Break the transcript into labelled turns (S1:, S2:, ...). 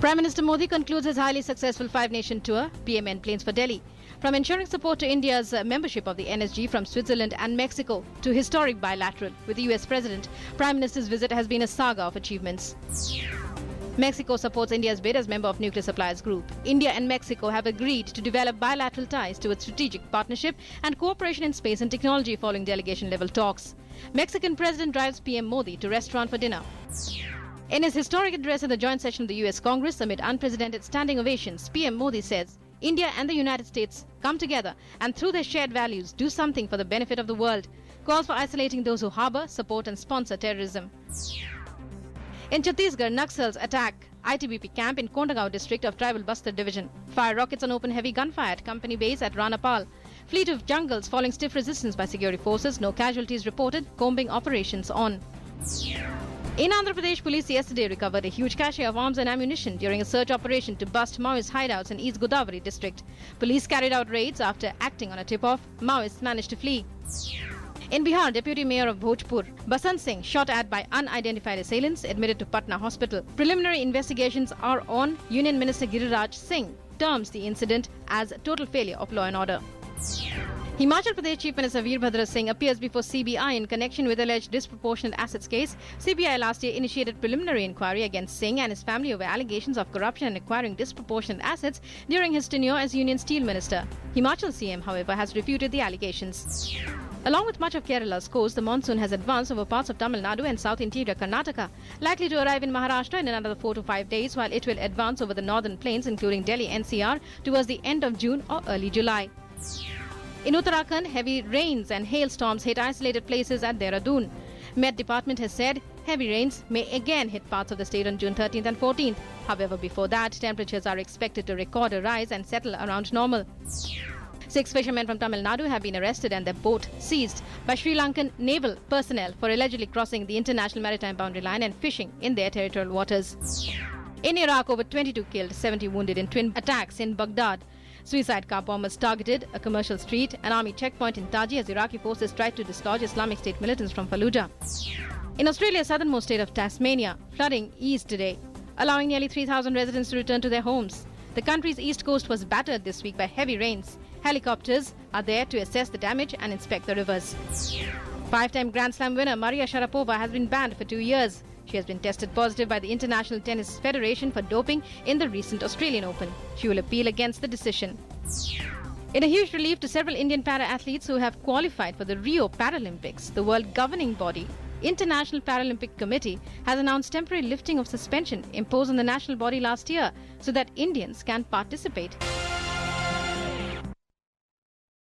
S1: Prime Minister Modi concludes his highly successful five-nation tour. PMN plans for Delhi. From ensuring support to India's membership of the NSG from Switzerland and Mexico to historic bilateral with the US President, Prime Minister's visit has been a saga of achievements. Mexico supports India's bid as member of Nuclear Suppliers Group. India and Mexico have agreed to develop bilateral ties towards strategic partnership and cooperation in space and technology following delegation-level talks. Mexican President drives PM Modi to restaurant for dinner. In his historic address at the joint session of the US Congress amid unprecedented standing ovations, PM Modi says, India and the United States come together and through their shared values do something for the benefit of the world. Calls for isolating those who harbour, support and sponsor terrorism. In Chhattisgarh, Naxals attack ITBP camp in Kondagaon district of tribal Bastar division. Fire rockets and open heavy gunfire at company base at Ranapal. Fleet of jungles falling stiff resistance by security forces. No casualties reported. Combing operations on. In Andhra Pradesh, police yesterday recovered a huge cache of arms and ammunition during a search operation to bust Maoist hideouts in East Godavari district. Police carried out raids after acting on a tip-off. Maoists managed to flee. In Bihar, Deputy Mayor of Bhojpur, Basant Singh, shot at by unidentified assailants, admitted to Patna Hospital. Preliminary investigations are on. Union Minister Giriraj Singh terms the incident as total failure of law and order. Himachal Pradesh Chief Minister Veerbhadra Singh appears before CBI in connection with alleged disproportionate assets case. CBI last year initiated preliminary inquiry against Singh and his family over allegations of corruption and acquiring disproportionate assets during his tenure as Union Steel Minister. Himachal CM, however, has refuted the allegations. Along with much of Kerala's coast, the monsoon has advanced over parts of Tamil Nadu and south interior Karnataka, likely to arrive in Maharashtra in another 4 to 5 days, while it will advance over the northern plains, including Delhi NCR, towards the end of June or early July. In Uttarakhand, heavy rains and hailstorms hit isolated places at Dehradun. Met Department has said heavy rains may again hit parts of the state on June 13th and 14th. However, before that, temperatures are expected to record a rise and settle around normal. 6 fishermen from Tamil Nadu have been arrested and their boat seized by Sri Lankan naval personnel for allegedly crossing the international maritime boundary line and fishing in their territorial waters. In Iraq, over 22 killed, 70 wounded in twin attacks in Baghdad. Suicide car bombers targeted a commercial street, an army checkpoint in Taji as Iraqi forces tried to dislodge Islamic State militants from Fallujah. In Australia's southernmost state of Tasmania, flooding eased today, allowing nearly 3,000 residents to return to their homes. The country's east coast was battered this week by heavy rains. Helicopters are there to assess the damage and inspect the rivers. 5-time Grand Slam winner Maria Sharapova has been banned for 2 years. She has been tested positive by the International Tennis Federation for doping in the recent Australian Open. She will appeal against the decision. In a huge relief to several Indian para-athletes who have qualified for the Rio Paralympics, the world governing body, International Paralympic Committee, has announced temporary lifting of suspension imposed on the national body last year so that Indians can participate.